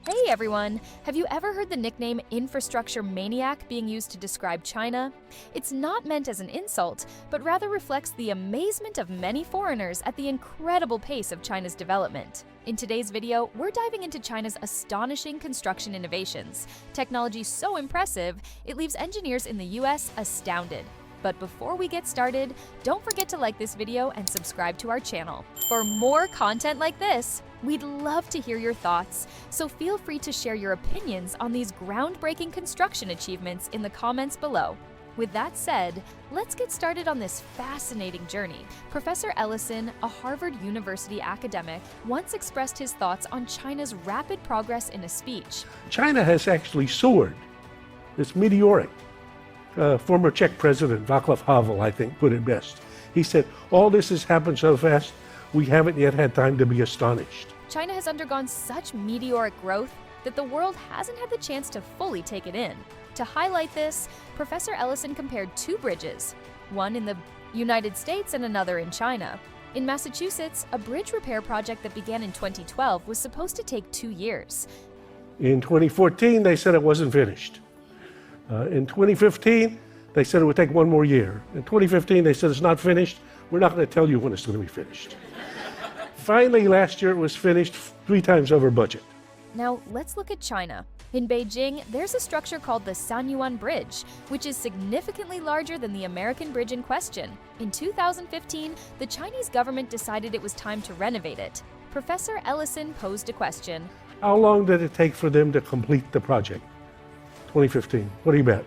Hey everyone! Have you ever heard the nickname infrastructure maniac being used to describe China? It's not meant as an insult, but rather reflects the amazement of many foreigners at the incredible pace of China's development. In today's video, we're diving into China's astonishing construction innovations, technology so impressive, it leaves engineers in the US astounded. But before we get started, don't forget to like this video and subscribe to our channel. For more content like this, we'd love to hear your thoughts, so feel free to share your opinions on these groundbreaking construction achievements in the comments below. With that said, let's get started on this fascinating journey. Professor Ellison, a Harvard University academic, once expressed his thoughts on China's rapid progress in a speech. China has actually soared. It's meteoric. Former Czech President Václav Havel, I think, put it best. He said, all this has happened so fast, we haven't yet had time to be astonished. China has undergone such meteoric growth that the world hasn't had the chance to fully take it in. To highlight this, Professor Ellison compared two bridges, one in the United States and another in China. In Massachusetts, a bridge repair project that began in 2012 was supposed to take 2 years. In 2014, they said it wasn't finished. In 2015, they said it would take 1 more year. In 2015, they said it's not finished. We're not going to tell you when it's going to be finished. Finally, last year it was finished 3 times over budget. Now, let's look at China. In Beijing, there's a structure called the Sanyuan Bridge, which is significantly larger than the American bridge in question. In 2015, the Chinese government decided it was time to renovate it. Professor Ellison posed a question. How long did it take for them to complete the project? 2015. What do you bet?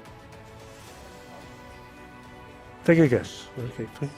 Take a guess. Okay.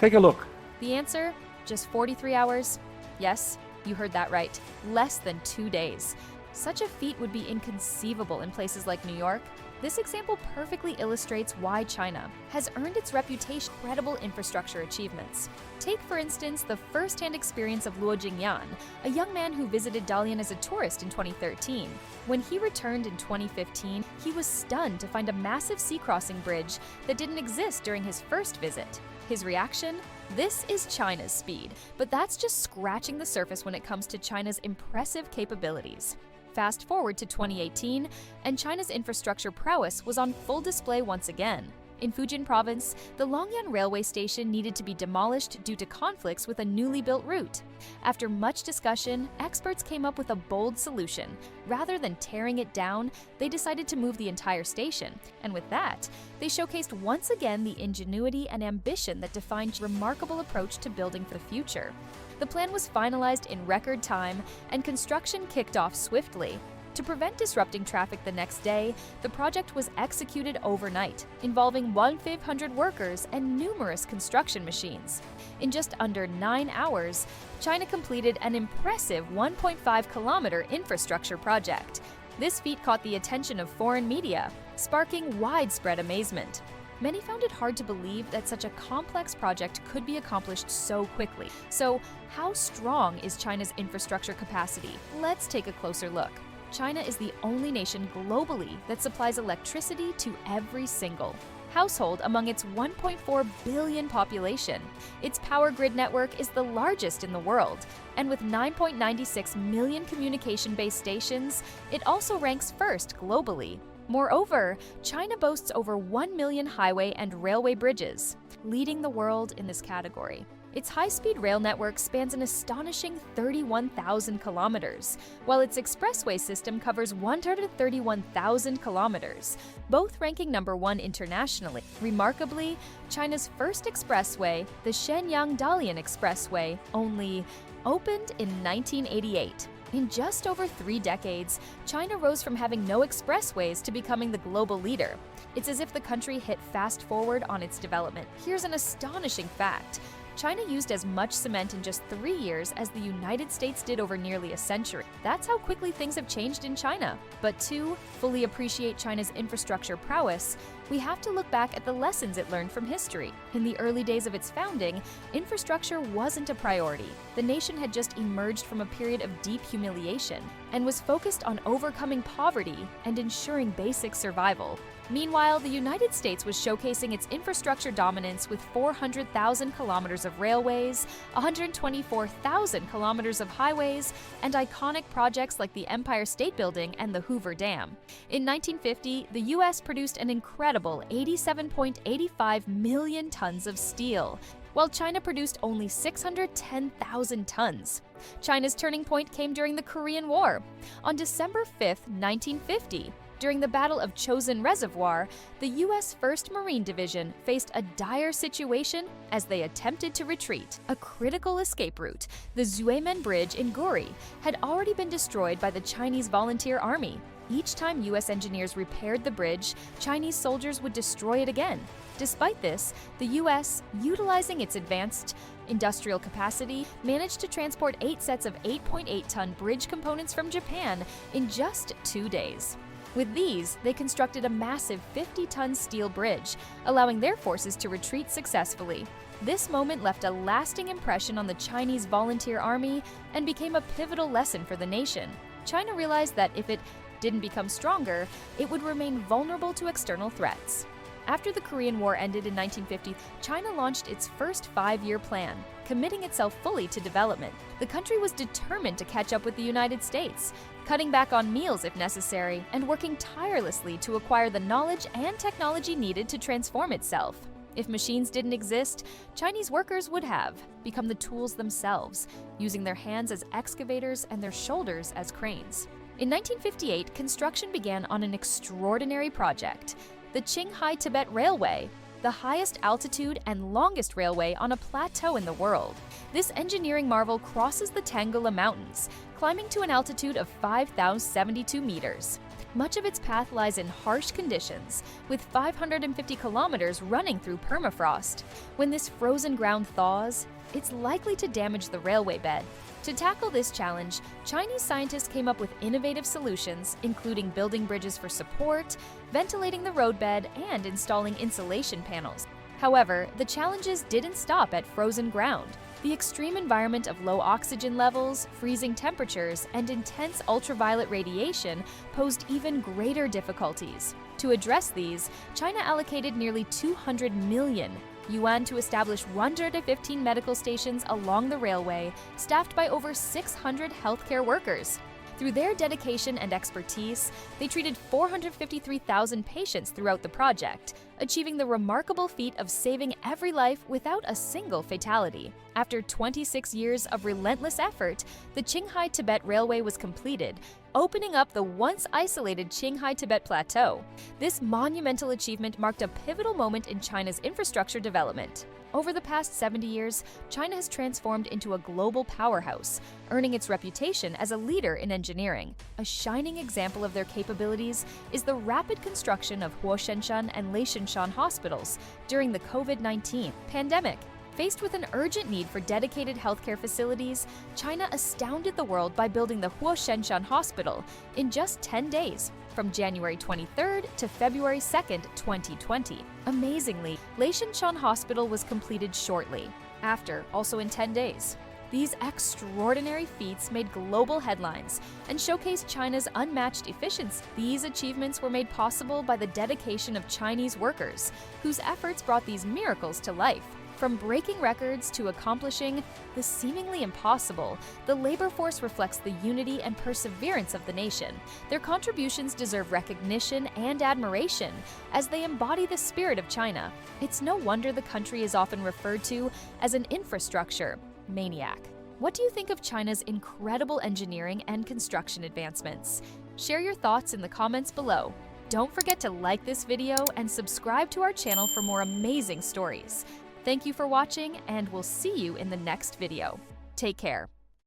Take a look. The answer? Just 43 hours? Yes, you heard that right. Less than 2 days. Such a feat would be inconceivable in places like New York. This example perfectly illustrates why China has earned its reputation for incredible infrastructure achievements. Take, for instance, the first-hand experience of Luo Jingyan, a young man who visited Dalian as a tourist in 2013. When he returned in 2015, he was stunned to find a massive sea crossing bridge that didn't exist during his first visit. His reaction? This is China's speed, but that's just scratching the surface when it comes to China's impressive capabilities. Fast forward to 2018, and China's infrastructure prowess was on full display once again. In Fujian province, the Longyan railway station needed to be demolished due to conflicts with a newly built route. After much discussion, experts came up with a bold solution. Rather than tearing it down, they decided to move the entire station. And with that, they showcased once again the ingenuity and ambition that defined a remarkable approach to building for the future. The plan was finalized in record time, and construction kicked off swiftly. To prevent disrupting traffic the next day, the project was executed overnight, involving 1,500 workers and numerous construction machines. In just under 9 hours, China completed an impressive 1.5-kilometer infrastructure project. This feat caught the attention of foreign media, sparking widespread amazement. Many found it hard to believe that such a complex project could be accomplished so quickly. So, how strong is China's infrastructure capacity? Let's take a closer look. China is the only nation globally that supplies electricity to every single household among its 1.4 billion population. Its power grid network is the largest in the world, and with 9.96 million communication-based stations, it also ranks first globally. Moreover, China boasts over 1 million highway and railway bridges, leading the world in this category. Its high-speed rail network spans an astonishing 31,000 kilometers, while its expressway system covers 131,000 kilometers, both ranking #1 internationally. Remarkably, China's first expressway, the Shenyang-Dalian Expressway, only opened in 1988. In just over 3 decades, China rose from having no expressways to becoming the global leader. It's as if the country hit fast forward on its development. Here's an astonishing fact. China used as much cement in just 3 years as the United States did over nearly a century. That's how quickly things have changed in China. But to fully appreciate China's infrastructure prowess, we have to look back at the lessons it learned from history. In the early days of its founding, infrastructure wasn't a priority. The nation had just emerged from a period of deep humiliation and was focused on overcoming poverty and ensuring basic survival. Meanwhile, the United States was showcasing its infrastructure dominance with 400,000 kilometers of railways, 124,000 kilometers of highways, and iconic projects like the Empire State Building and the Hoover Dam. In 1950, the U.S. produced an incredible 87.85 million tons of steel, while China produced only 610,000 tons. China's turning point came during the Korean War. On December 5, 1950, during the Battle of Chosin Reservoir, the U.S. 1st Marine Division faced a dire situation as they attempted to retreat. A critical escape route, the Zuimen Bridge in Guri, had already been destroyed by the Chinese Volunteer Army. Each time U.S. engineers repaired the bridge, Chinese soldiers would destroy it again. Despite this, the U.S., utilizing its advanced industrial capacity, managed to transport 8 sets of 8.8-ton bridge components from Japan in just 2 days. With these, they constructed a massive 50-ton steel bridge, allowing their forces to retreat successfully. This moment left a lasting impression on the Chinese Volunteer Army and became a pivotal lesson for the nation. China realized that if it didn't become stronger, it would remain vulnerable to external threats. After the Korean War ended in 1950, China launched its first 5-year plan, committing itself fully to development. The country was determined to catch up with the United States, cutting back on meals if necessary, and working tirelessly to acquire the knowledge and technology needed to transform itself. If machines didn't exist, Chinese workers would have become the tools themselves, using their hands as excavators and their shoulders as cranes. In 1958, construction began on an extraordinary project, the Qinghai-Tibet Railway, the highest altitude and longest railway on a plateau in the world. This engineering marvel crosses the Tangala Mountains, climbing to an altitude of 5,072 meters. Much of its path lies in harsh conditions, with 550 kilometers running through permafrost. When this frozen ground thaws, it's likely to damage the railway bed. To tackle this challenge, Chinese scientists came up with innovative solutions, including building bridges for support, ventilating the roadbed, and installing insulation panels. However, the challenges didn't stop at frozen ground. The extreme environment of low oxygen levels, freezing temperatures, and intense ultraviolet radiation posed even greater difficulties. To address these, China allocated nearly 200 million yuan to establish 115 medical stations along the railway, staffed by over 600 healthcare workers. Through their dedication and expertise, they treated 453,000 patients throughout the project, achieving the remarkable feat of saving every life without a single fatality. After 26 years of relentless effort, the Qinghai-Tibet Railway was completed, opening up the once isolated Qinghai-Tibet Plateau. This monumental achievement marked a pivotal moment in China's infrastructure development. Over the past 70 years, China has transformed into a global powerhouse, earning its reputation as a leader in engineering. A shining example of their capabilities is the rapid construction of Huoshenshan and Leishanshan hospitals during the COVID-19 pandemic. Faced with an urgent need for dedicated healthcare facilities, China astounded the world by building the Huoshenshan Hospital in just 10 days, from January 23rd to February 2nd, 2020. Amazingly, Leishanshan Hospital was completed shortly after, also in 10 days. These extraordinary feats made global headlines and showcased China's unmatched efficiency. These achievements were made possible by the dedication of Chinese workers, whose efforts brought these miracles to life. From breaking records to accomplishing the seemingly impossible, the labor force reflects the unity and perseverance of the nation. Their contributions deserve recognition and admiration as they embody the spirit of China. It's no wonder the country is often referred to as an infrastructure maniac. What do you think of China's incredible engineering and construction advancements? Share your thoughts in the comments below. Don't forget to like this video and subscribe to our channel for more amazing stories. Thank you for watching, and we'll see you in the next video. Take care.